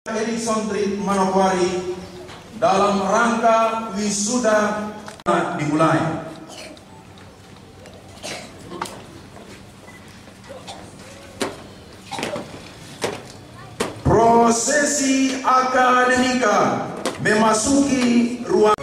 Erikson Street Manokwari dalam rangka wisuda dimulai. Prosesi akademika memasuki ruang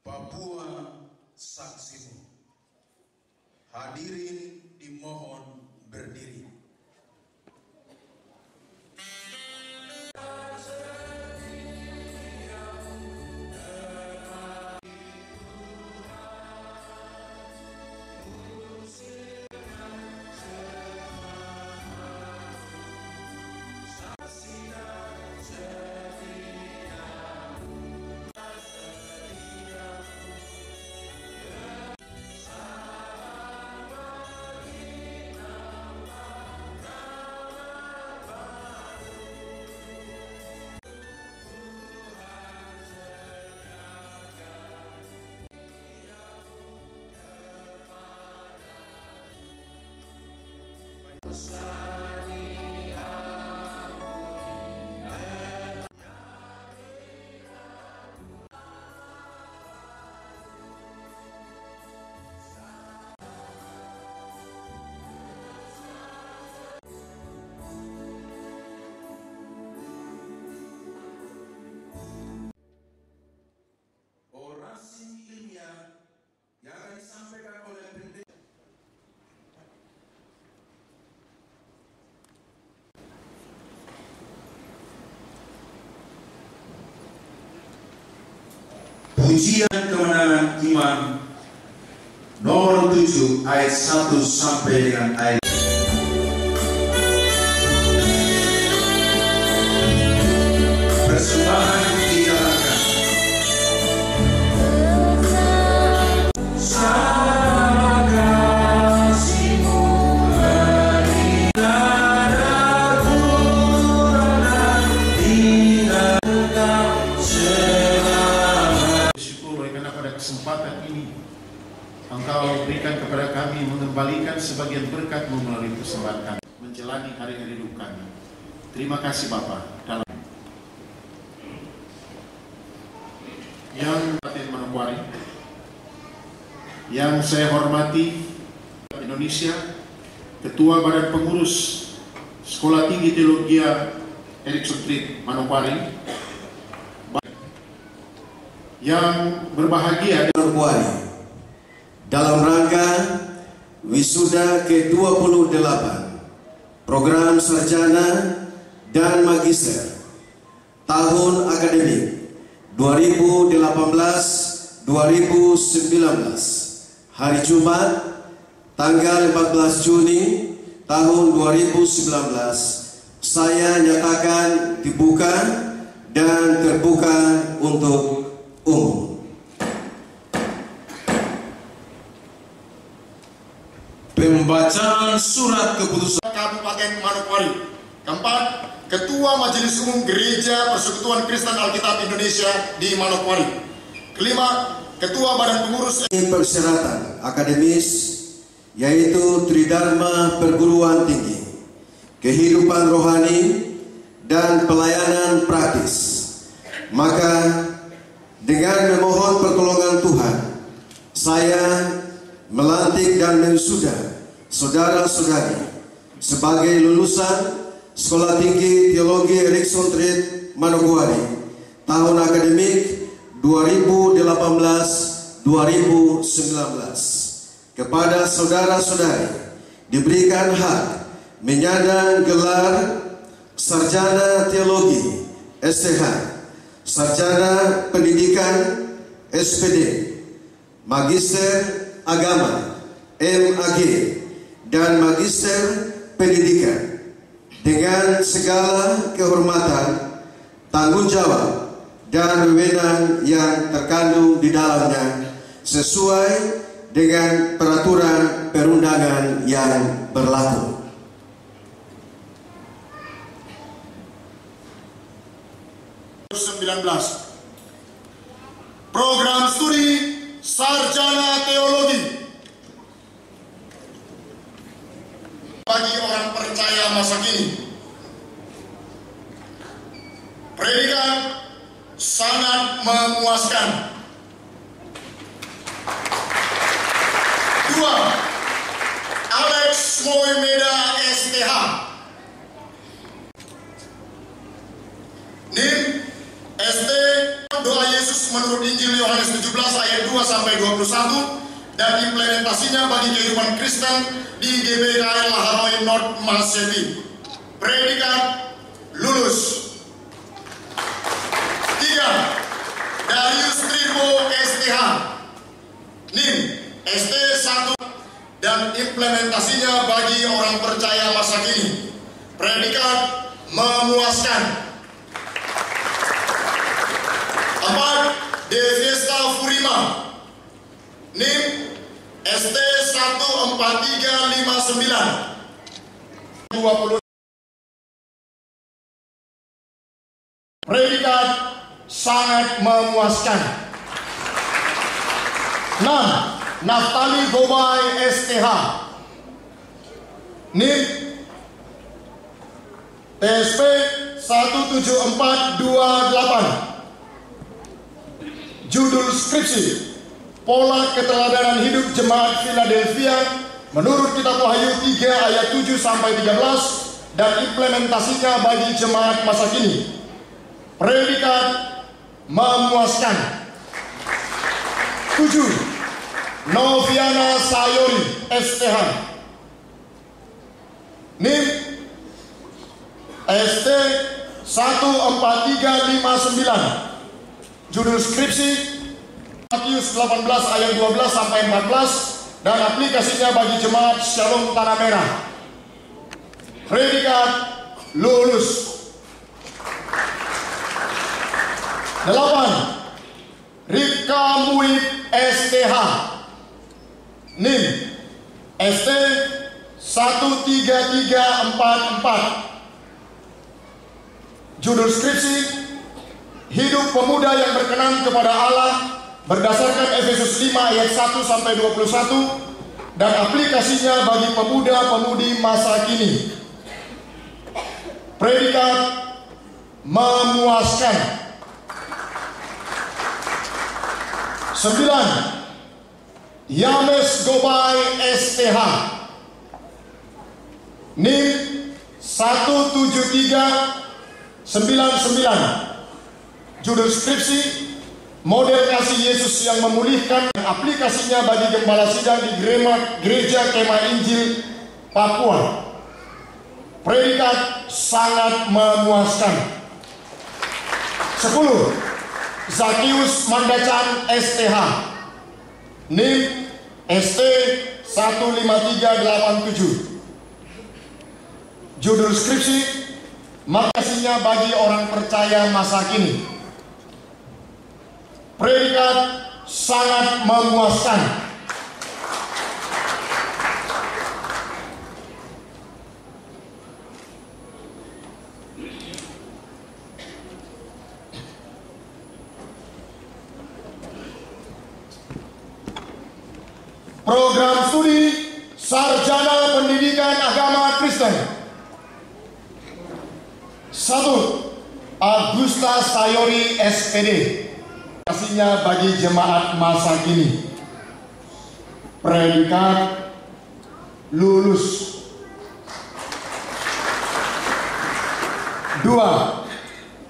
Papua Saksimu. Hadirin dimohon berdiri. Orasi ilmiah yang akan disampaikan oleh pendeta. Pujian kemenangan iman nomor 7 ayat 1 sampai dengan ayat persembahan dijalankan. Sama kasih-Mu berilah aku dan tinggalkan selama. Bersyukur karena pada kesempatan ini Engkau berikan kepada kami mengembalikan sebagian berkat-Mu melalui persembahan kami menjalani hari-hari hidup kami. Terima kasih Bapa. Dalam yang Kabupaten Manokwari, yang saya hormati Indonesia, Ketua Badan Pengurus Sekolah Tinggi Teologi Erikson Street Manokwari, yang berbahagia Manokwari dalam rangka wisuda ke-28 program sarjana dan magister tahun akademik 2018-2019 hari Jumat tanggal 14 Juni tahun 2019 saya nyatakan dibuka dan terbuka untuk umum. Pembacaan surat keputusan Kabupaten Manokwari. Keempat, Ketua Majelis Umum Gereja Persekutuan Kristen Alkitab Indonesia di Manokwari. Kelima, Ketua Badan Pengurus persyaratan akademis yaitu Tridharma Perguruan Tinggi, kehidupan rohani, dan pelayanan praktis. Maka dengan memohon pertolongan Tuhan, saya melantik dan mensudah saudara-saudari sebagai lulusan Sekolah Tinggi Teologi Erikson Trade Manokwari tahun akademik 2018-2019. Kepada saudara-saudari diberikan hak menyandang gelar Sarjana Teologi STH, Sarjana Pendidikan SPD, Magister Agama MAG, dan Magister Pendidikan dengan segala kehormatan, tanggung jawab, dan wewenang yang terkandung di dalamnya sesuai dengan peraturan perundangan yang berlaku. Program studi Sarjana Teologi bagi orang percaya masa kini. Predikat sangat memuaskan. 2. Alex Moemeda STH. NIM ST Doa Yesus menurut Injil Yohanes 17 ayat 2 sampai 21 dan implementasinya bagi kehidupan Kristen di GBKL Laharoi North Masepi. Predikat lulus. 3. Darius Tribo STH. NIM ST1 dan implementasinya bagi orang percaya masa kini. Predikat memuaskan. 4. Devesta Furima. NIM ST14359. 20. Predikat sangat memuaskan. 6. Naftali Gobai STH. NIM TSP 17428. Judul skripsi Pola Keteladanan Hidup Jemaat Philadelphia menurut Kitab Wahyu 3 ayat 7 sampai 13 dan implementasinya bagi jemaat masa kini. Predikat memuaskan. 7. Noviana Sayori STH. NIM ST 14359. Judul skripsi Matius 18 ayat 12 sampai 14 dan aplikasinya bagi jemaat Shalom Tanah Merah. Predikat lulus. 8. Ripka Muib STH. NIM ST 13344. Judul skripsi Hidup pemuda yang berkenan kepada Allah berdasarkan Efesus 5 ayat 1 sampai 21 dan aplikasinya bagi pemuda-pemudi masa kini. Predikat memuaskan. 9. Yames Gobai STH. NIM 17399. Judul skripsi Model Kasih Yesus yang Memulihkan, aplikasinya bagi gembala sidang di Gereja Kemah Injil Papua. Predikat sangat memuaskan. 10. Zakius Mandacan STH. NIM ST 15387. Judul skripsi Makasihnya bagi orang percaya masa kini. Predikat sangat memuaskan. Program studi Sarjana Pendidikan Agama Kristen 1. Agusta Sayori SPD. Kasihnya bagi jemaat masa kini. Predikat lulus. 2.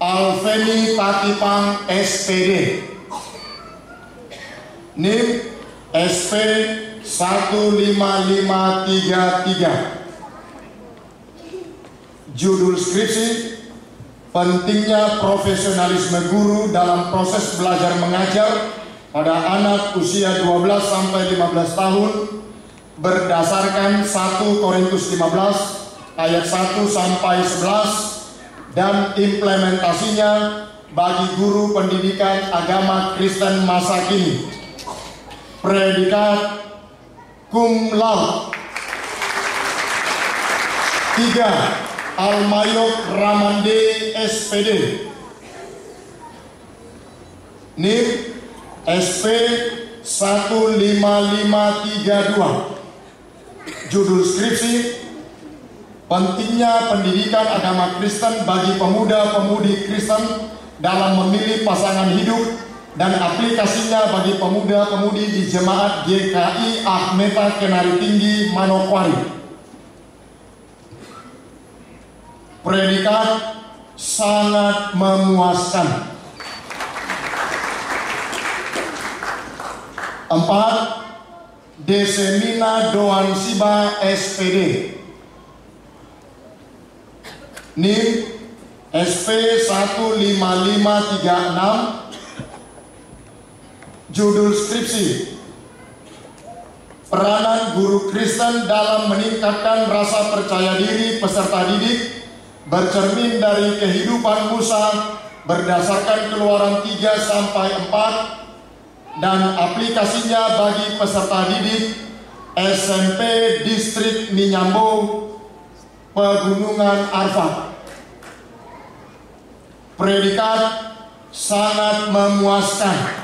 Alveni Tatipang SPD. NIM SP 15533. Judul skripsi: pentingnya profesionalisme guru dalam proses belajar mengajar pada anak usia 12 sampai 15 tahun berdasarkan 1 Korintus 15 ayat 1 sampai 11 dan implementasinya bagi guru pendidikan agama Kristen masa kini. Predikat cum laude. 3. Almayok Ramande SPD. NIM SP 15532. Judul skripsi: pentingnya pendidikan agama Kristen bagi pemuda-pemudi Kristen dalam memilih pasangan hidup dan aplikasinya bagi pemuda-pemudi di Jemaat GKI Ahmeta Kenari Tinggi Manokwari. Predikat sangat memuaskan. 4. Desemina Doan Siba SPD. NIM SP 15536. Judul skripsi: peranan guru Kristen dalam meningkatkan rasa percaya diri peserta didik bercermin dari kehidupan Musa berdasarkan Keluaran 3-4 dan aplikasinya bagi peserta didik SMP Distrik Minyambo, Pegunungan Arfak. Predikat sangat memuaskan.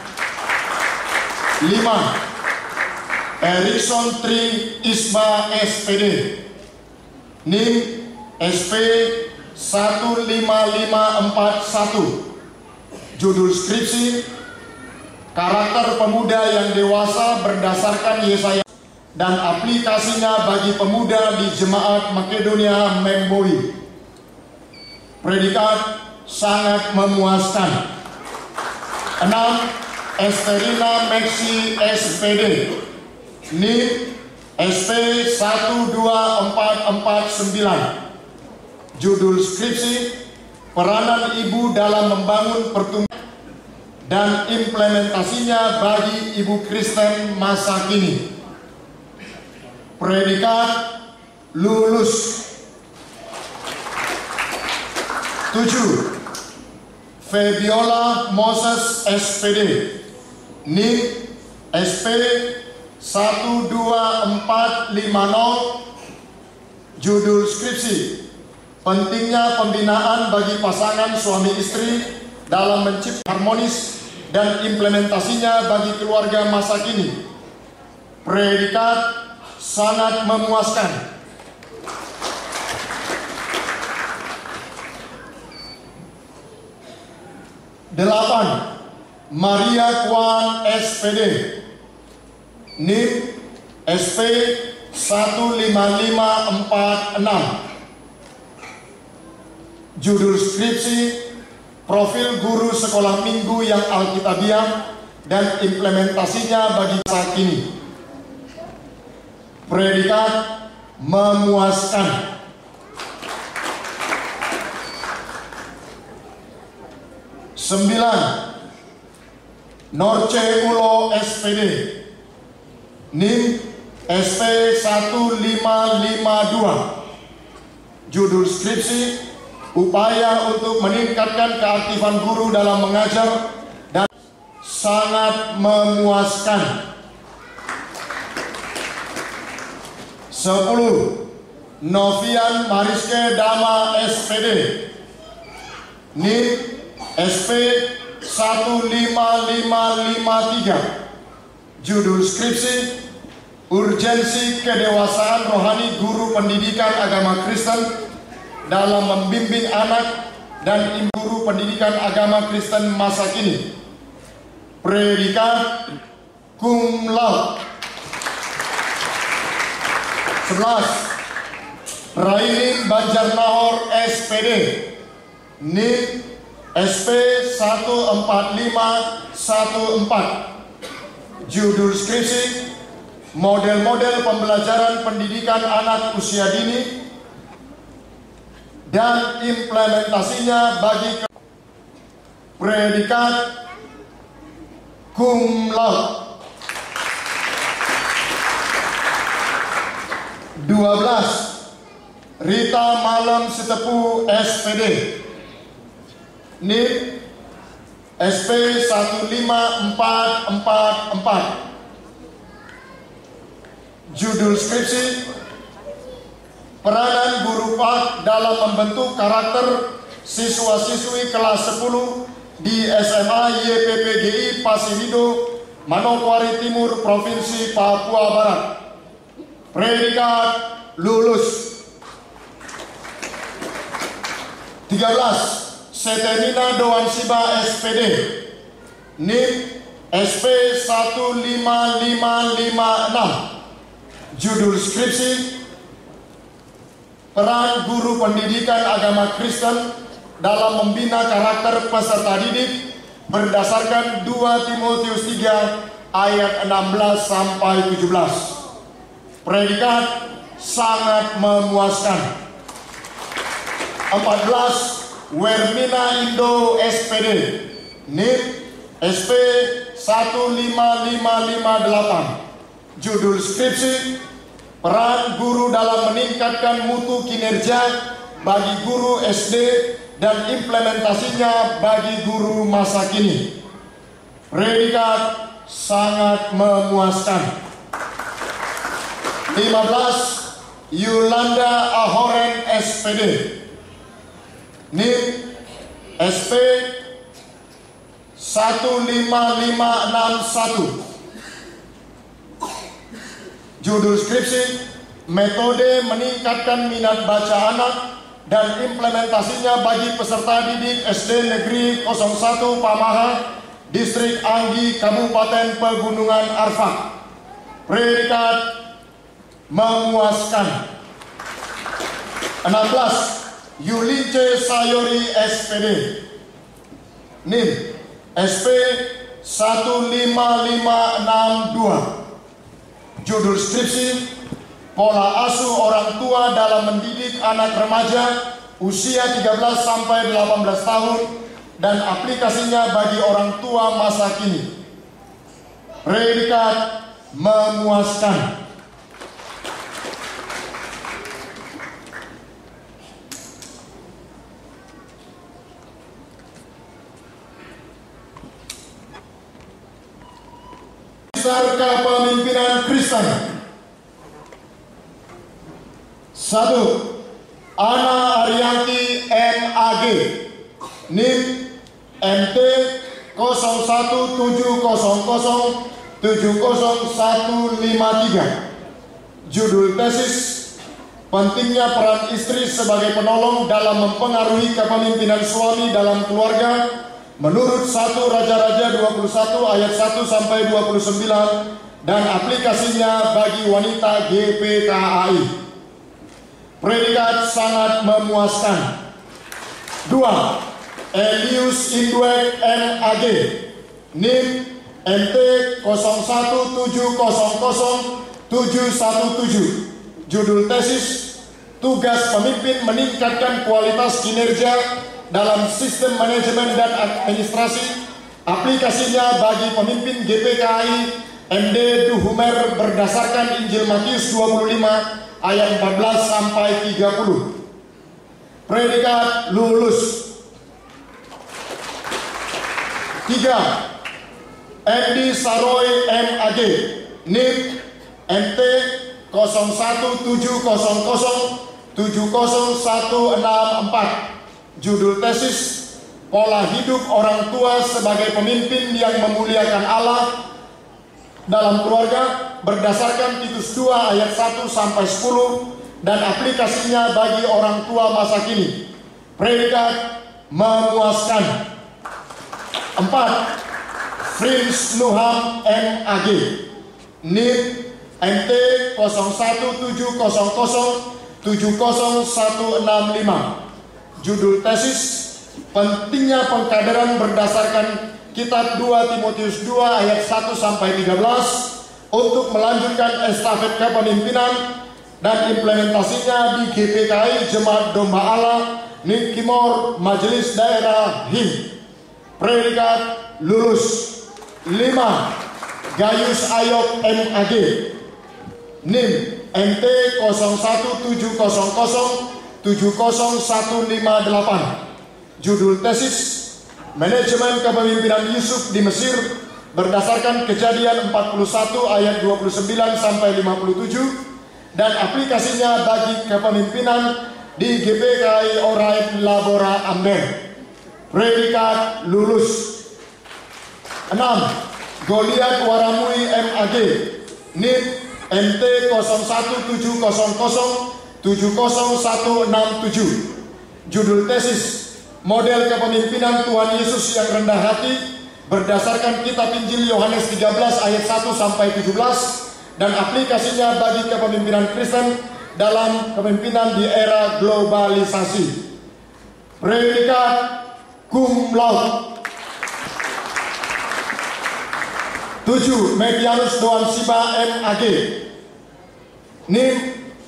5. Erikson Tri Isba SPD. NIM SP 15541. Judul skripsi: karakter pemuda yang dewasa berdasarkan Yesaya dan aplikasinya bagi pemuda di Jemaat Makedonia Memboi. Predikat sangat memuaskan. 6. Esterina Maxi SPD. NIM SP 12449. Judul skripsi: peranan ibu dalam membangun pertumbuhan dan implementasinya bagi ibu Kristen masa kini. Predikat lulus. 7. Febiola Moses SPD. NIM SP 12450. Judul skripsi: pentingnya pembinaan bagi pasangan suami istri dalam menciptakan harmonis dan implementasinya bagi keluarga masa kini. Predikat sangat memuaskan. 8. Maria Kwan SPD. NIM SP 15546. Judul skripsi: profil guru sekolah minggu yang alkitabiah dan implementasinya bagi masa kini. Predikat memuaskan. 9. Norce Ulo SPD. NIM SP 1552. Judul skripsi: upaya untuk meningkatkan keaktifan guru dalam mengajar dan sangat memuaskan. 10. Novian Mariske Dama SPD. NIM SP 15553. Judul skripsi: urgensi kedewasaan rohani guru pendidikan agama Kristen dalam membimbing anak dan guru pendidikan agama Kristen masa kini. Predikat cum laude. 11. Rainin Banjarnahor SPD, NIM SP 14514. Judul skripsi: model-model pembelajaran pendidikan anak usia dini dan implementasinya bagi predikat cum laude. 12. Rita Malam Setepu SPD, NIM SP 15444. Judul skripsi: peranan guru PAK dalam membentuk karakter siswa-siswi kelas 10 di SMA YPPGI Pasihido, Manokwari Timur, Provinsi Papua Barat. Predikat lulus. 13. Setemina Doansiba SPD, NIM SP 15556. Judul skripsi: peran guru pendidikan agama Kristen dalam membina karakter peserta didik berdasarkan 2 Timotius 3 ayat 16 sampai 17. Predikat sangat memuaskan. 14. Wermina Indo SPD, NIM SP 15558. Judul skripsi: peran guru dalam meningkatkan mutu kinerja bagi guru SD dan implementasinya bagi guru masa kini. Predikat sangat memuaskan. 15. Yolanda Ahoren SPD, NIM SP 15561. Judul skripsi: metode meningkatkan minat baca anak dan implementasinya bagi peserta didik SD Negeri 01 Pamaha, Distrik Anggi, Kabupaten Pegunungan Arfak. Predikat memuaskan. 16. Yulince Sayori SPD, NIM SP 15562. Judul skripsi: pola asuh orang tua dalam mendidik anak remaja usia 13 sampai 18 tahun dan aplikasinya bagi orang tua masa kini. Predikat memuaskan. Kepemimpinan Kristen. 1. Ana Ariyanti MAG, NIM MT 01700700153. Judul tesis: pentingnya peran istri sebagai penolong dalam mempengaruhi kepemimpinan suami dalam keluarga menurut 1 Raja-Raja 21 ayat 1 sampai 29 dan aplikasinya bagi wanita GPKAI. Predikat sangat memuaskan. 2. Elius Indwek MAG, NIM MT 017000717. Judul tesis: tugas pemimpin meningkatkan kualitas kinerja dalam sistem manajemen dan administrasi, aplikasinya bagi pemimpin GPKAI MD Duhumer berdasarkan Injil Matius 25 ayat 14 sampai 30. Predikat lulus. 3. MD Saroy MAG, NIM MT 01700701664. Judul tesis: pola hidup orang tua sebagai pemimpin yang memuliakan Allah dalam keluarga berdasarkan Titus 2 ayat 1 sampai 10 dan aplikasinya bagi orang tua masa kini. Predikat memuaskan. 4. Frins Nuham MAG, NIM MT 0170070165. Judul tesis: pentingnya pengkaderan berdasarkan Kitab 2 Timotius 2 ayat 1-13 untuk melanjutkan estafet kepemimpinan dan implementasinya di GPKI Jemaat Domba Allah Nikimor Majelis Daerah HIM. Predikat lulus. 5. Gayus Ayok MAG, NIM MT 0170070158. Judul tesis: manajemen kepemimpinan Yusuf di Mesir berdasarkan Kejadian 41 ayat 29-57 dan aplikasinya bagi kepemimpinan di GPKI Oraib Labora Amber. Predikat lulus. 6. Goliat Waramui MAG, NIM MT 0170070167. Judul tesis: model kepemimpinan Tuhan Yesus yang rendah hati berdasarkan Kitab Injil Yohanes 13 ayat 1-17 dan aplikasinya bagi kepemimpinan Kristen dalam kepemimpinan di era globalisasi. Predikat cum laude. 7. Medianus Doan Siba MAG, NIM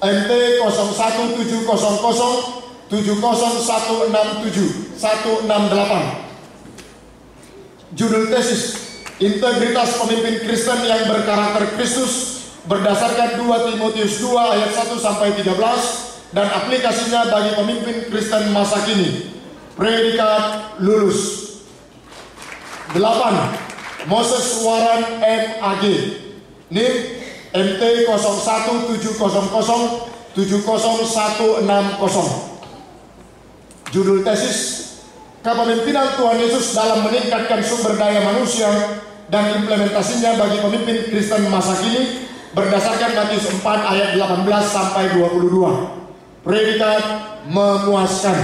MT 0170070167-168. Judul tesis: integritas pemimpin Kristen yang berkarakter Kristus berdasarkan 2 Timotius 2 ayat 1-13 dan aplikasinya bagi pemimpin Kristen masa kini. Predikat lulus. 8. Moses Waran MAG, NIM MT 0170070160. Judul tesis: kepemimpinan Tuhan Yesus dalam meningkatkan sumber daya manusia dan implementasinya bagi pemimpin Kristen masa kini berdasarkan Matius 4 ayat 18-22. Predikat memuaskan.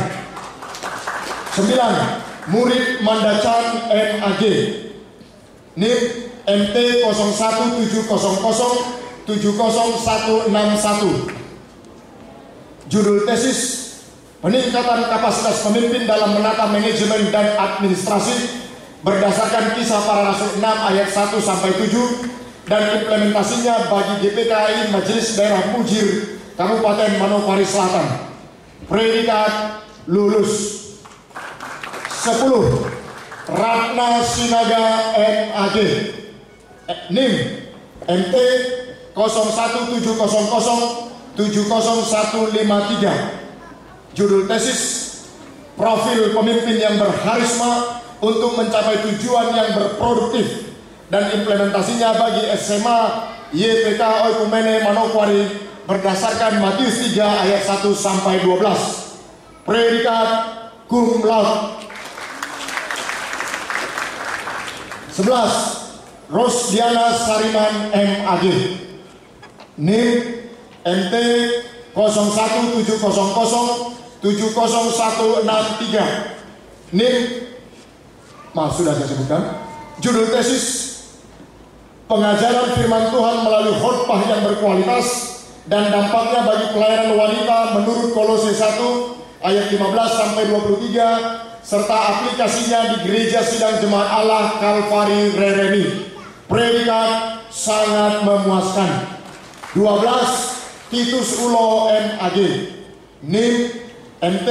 9. Murid Mandacan MAG, NIM MT 0170070161. Judul tesis: peningkatan kapasitas pemimpin dalam menata manajemen dan administrasi berdasarkan Kisah Para Rasul 6 ayat 1-7 dan implementasinya bagi GPKI Majelis Daerah Mujir Kabupaten Manokwari Selatan. Predikat lulus. 10. Ratna Sinaga MAG, NIM MT 0170070153. Judul tesis: profil pemimpin yang berharisma untuk mencapai tujuan yang berproduktif dan implementasinya bagi SMA YPK Oikumene Manokwari berdasarkan Matius 3 ayat 1-12. Predikat cum laude. 11. Rosdiana Sariman MAG, NIM MT 0170070163. NIM, sudah saya sebutkan. Judul tesis: pengajaran firman Tuhan melalui khotbah yang berkualitas dan dampaknya bagi pelayanan wanita menurut Kolose 1 ayat 15-23 serta aplikasinya di Gereja Sidang Jemaat Allah Kalvari Rereni. Predikat sangat memuaskan. 12. Titus Ulo MAG, NIM MT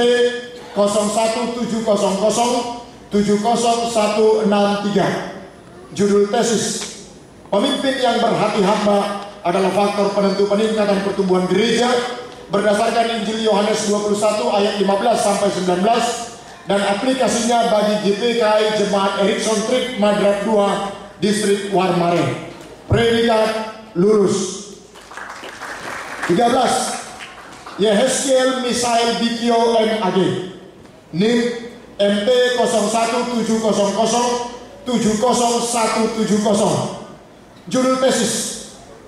0170070163. Judul tesis: pemimpin yang berhati hamba adalah faktor penentu peningkatan pertumbuhan gereja berdasarkan Injil Yohanes 21 ayat 15-19 dan aplikasinya bagi GPKI Jemaat Erikson Trik Madrak 2 Distrik Warmare. Predikat lulus. 13. Yehezkiel Misael Bikio MAG, NIM MT 0170070170. Judul tesis: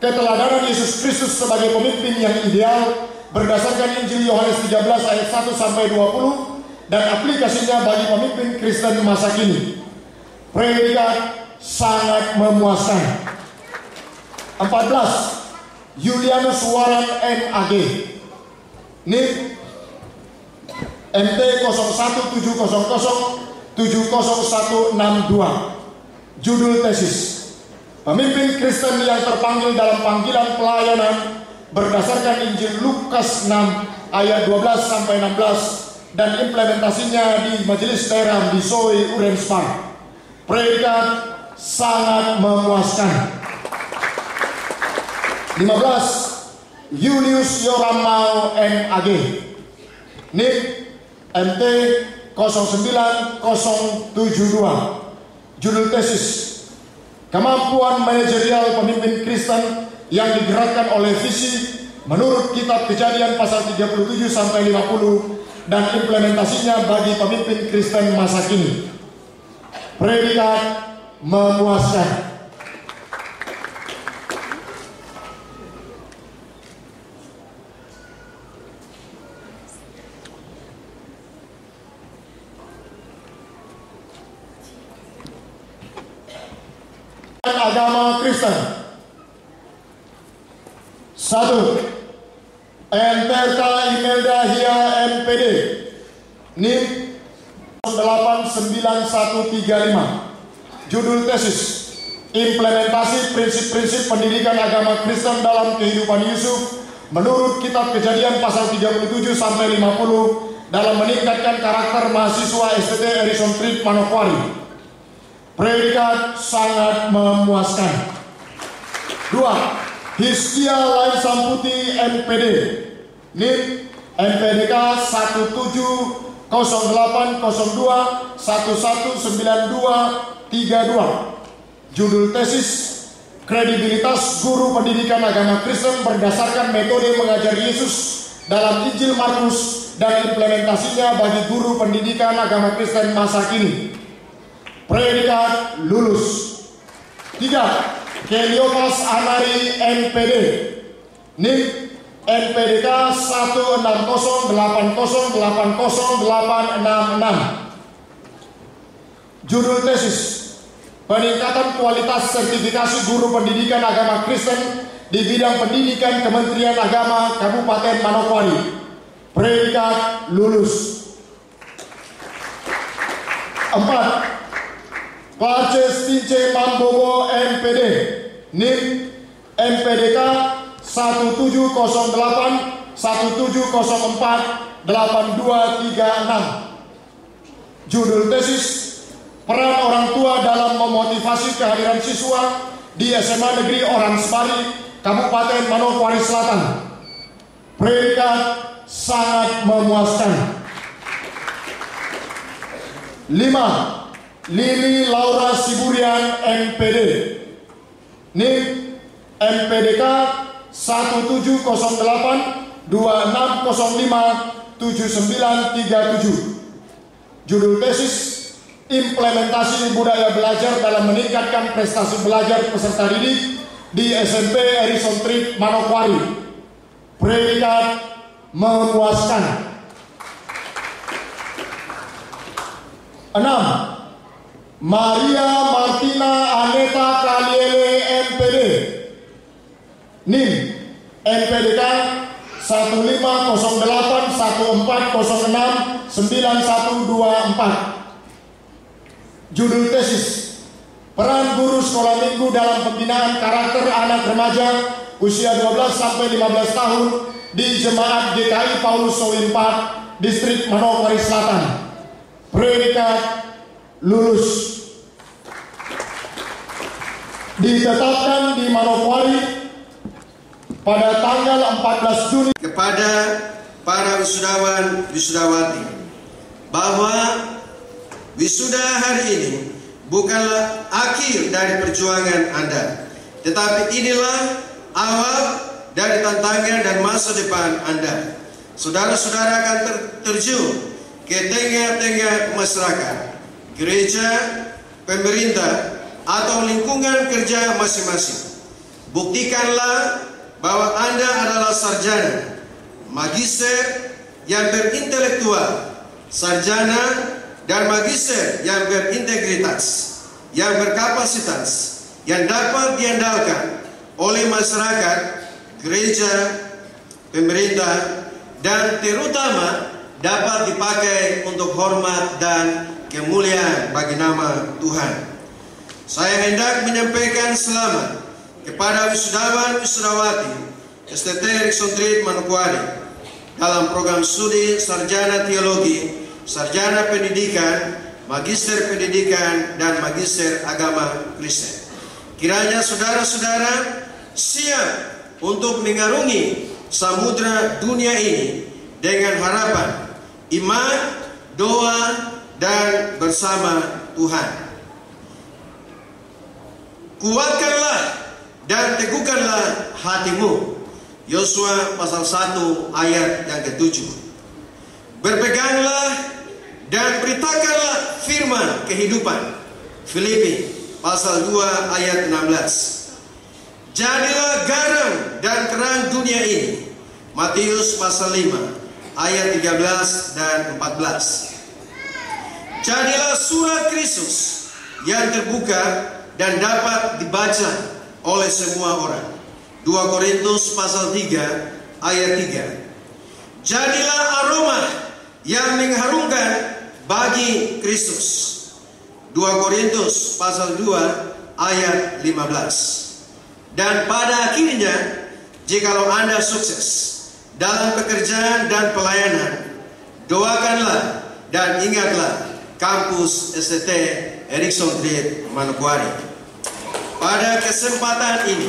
keteladanan Yesus Kristus sebagai pemimpin yang ideal berdasarkan Injil Yohanes 13 ayat 1-20 dan aplikasinya bagi pemimpin Kristen masa kini. Predikat sangat memuaskan. 14. Julianus Warren MAG, NIP MT 0170070162. Judul tesis: Pemimpin Kristen yang terpanggil dalam panggilan pelayanan berdasarkan Injil Lukas 6 ayat 12-16 dan implementasinya di Majelis Teram di Soe Urenspark. Predikat sangat memuaskan. 15. Julius Yoramau MAG, NIP MT 09072. Judul tesis: Kemampuan manajerial pemimpin Kristen yang digerakkan oleh visi menurut Kitab Kejadian pasal 37-50 dan implementasinya bagi pemimpin Kristen masa kini. Predikat memuaskan. Agama Kristen. 1. Enterta Imelda Hia MPD, NIP 89135. Judul tesis: Implementasi prinsip-prinsip pendidikan agama Kristen dalam kehidupan Yusuf menurut Kitab Kejadian pasal 37-50 dalam meningkatkan karakter mahasiswa STT Harrison Street, Manokwari. Predikat sangat memuaskan. 2. Hizkia Lai Samputi MPD, NIP MPDK 1702119232. Judul tesis: Kredibilitas guru pendidikan agama Kristen berdasarkan metode mengajar Yesus dalam Injil Markus dan implementasinya bagi guru pendidikan agama Kristen masa kini. Predikat lulus. 3. Keliopas Anari MPD, NIP MPDK 16080808666. Judul tesis: Peningkatan kualitas sertifikasi guru pendidikan agama Kristen di bidang pendidikan Kementerian Agama Kabupaten Manokwari. Predikat lulus. 4. Paces Tince Mambogo MPD, NIP MPDK 17048236. Judul tesis: Peran orang tua dalam memotivasi kehadiran siswa di SMA Negeri Oransbari, Kabupaten Manokwari Selatan. Predikat sangat memuaskan. 5. Lili Laura Siburian MPD, NIP MPDK 170826057937. Judul tesis: Implementasi budaya belajar dalam meningkatkan prestasi belajar peserta didik di SMP Harrison Street, Manokwari. Predikat memuaskan. 6. Maria Martina Aneta Kaliele MPD, NIM MPDK 150814069124. Judul tesis: Peran guru sekolah minggu dalam pembinaan karakter anak remaja usia 12-15 tahun di Jemaat GKI Paulus Solimpat, Distrik Manokwari Selatan. Predikat lulus. Ditetapkan di Manokwari pada tanggal 14 Juni. Kepada para wisudawan wisudawati, bahwa wisuda hari ini bukanlah akhir dari perjuangan Anda, tetapi inilah awal dari tantangan dan masa depan Anda. Saudara-saudara akan terjun ke tengah-tengah masyarakat, gereja, pemerintah, atau lingkungan kerja masing-masing. Buktikanlah bahwa Anda adalah sarjana, magister yang berintelektual, sarjana, dan magister yang berintegritas, yang berkapasitas, yang dapat diandalkan oleh masyarakat, gereja, pemerintah, dan terutama dapat dipakai untuk hormat dan kemuliaan bagi nama Tuhan. Saya hendak menyampaikan selamat kepada wisudawan-wisudawati STT Erikson Trip Manokwari dalam program studi sarjana teologi, sarjana pendidikan, magister pendidikan, dan magister agama Kristen. Kiranya saudara-saudara siap untuk mengarungi samudra dunia ini dengan harapan, iman, doa, dan bersama Tuhan. Kuatkanlah dan teguhkanlah hatimu. Yosua pasal 1 ayat yang ke-7. Berpeganglah dan beritakanlah firman kehidupan. Filipi pasal 2 ayat 16. Jadilah garam dan terang dunia ini. Matius pasal 5 ayat 13 dan 14. Jadilah surat Kristus yang terbuka dan dapat dibaca oleh semua orang. 2 Korintus pasal 3 ayat 3. Jadilah aroma yang mengharumkan bagi Kristus. 2 Korintus pasal 2 ayat 15. Dan pada akhirnya, jikalau Anda sukses dalam pekerjaan dan pelayanan, doakanlah dan ingatlah kampus STT Erikson Trip Manokwari. Pada kesempatan ini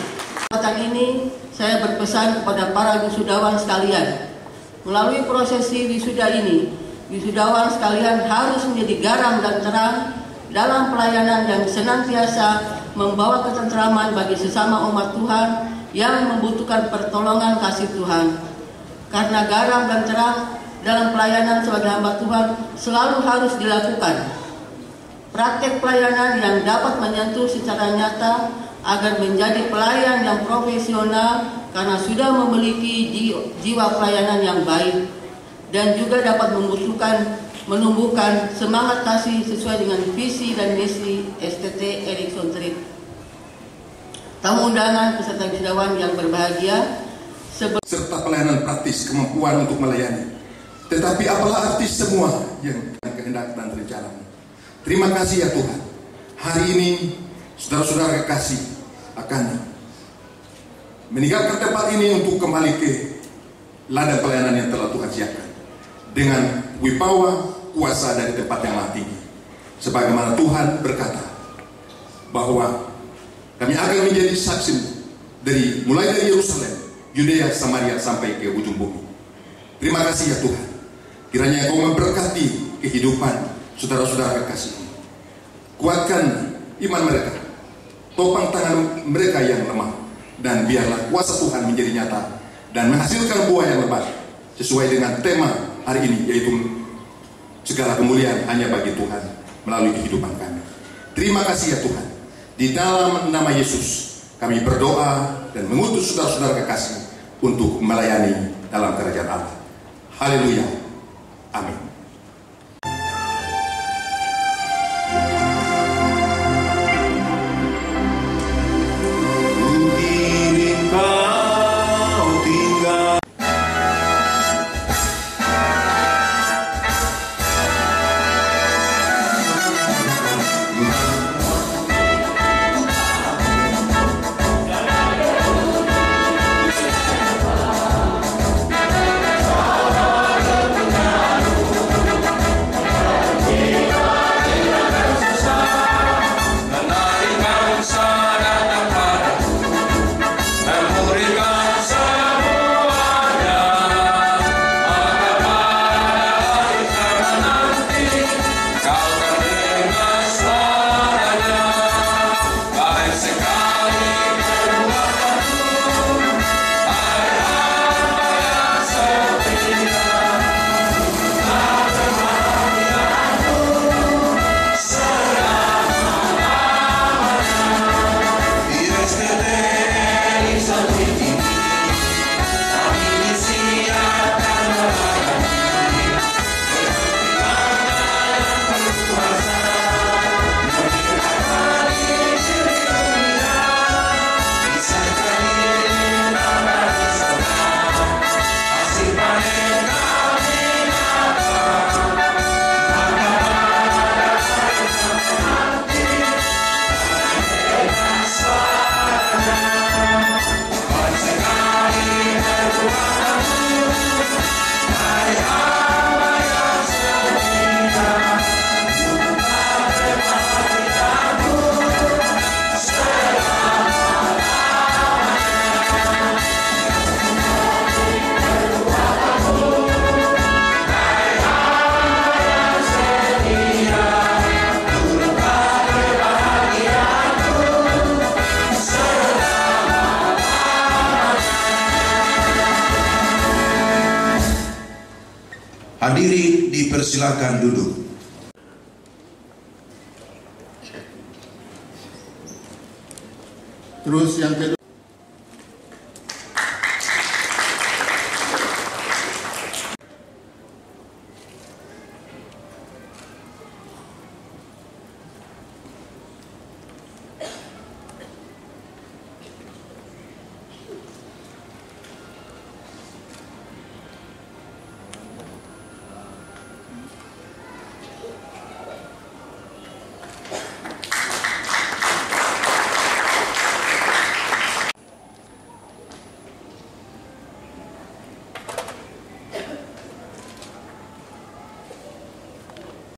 saya berpesan kepada para wisudawan sekalian. Melalui prosesi wisuda ini, wisudawan sekalian harus menjadi garam dan terang dalam pelayanan yang senantiasa membawa ketentraman bagi sesama umat Tuhan yang membutuhkan pertolongan kasih Tuhan. Karena garam dan terang dalam pelayanan sebagai hamba Tuhan selalu harus dilakukan. Praktek pelayanan yang dapat menyentuh secara nyata agar menjadi pelayan yang profesional karena sudah memiliki jiwa pelayanan yang baik dan juga dapat menumbuhkan semangat kasih sesuai dengan visi dan misi STT Erikson Trip. Tamu undangan peserta wisudawan yang berbahagia, serta pelayanan praktis kemampuan untuk melayani. Tetapi apalah arti semua yang kehendak dan rencana. Terima kasih ya Tuhan. Hari ini saudara-saudara kekasih akan meninggalkan tempat ini untuk kembali ke ladang pelayanan yang telah Tuhan siapkan dengan wibawa kuasa dari tempat yang maha tinggi. Sebagaimana Tuhan berkata bahwa kami akan menjadi saksi mulai dari Yerusalem, Yudea, Samaria sampai ke ujung bumi. Terima kasih ya Tuhan. Kiranya Engkau memberkati kehidupan saudara-saudara kekasih. Kuatkan iman mereka, topang tangan mereka yang lemah, dan biarlah kuasa Tuhan menjadi nyata dan menghasilkan buah yang lebat sesuai dengan tema hari ini, yaitu segala kemuliaan hanya bagi Tuhan melalui kehidupan kami. Terima kasih ya Tuhan. Di dalam nama Yesus kami berdoa dan mengutus saudara-saudara kekasih untuk melayani dalam kerajaan Allah. Haleluya. Amin. hadirin dipersilakan duduk. Terus yang kedua,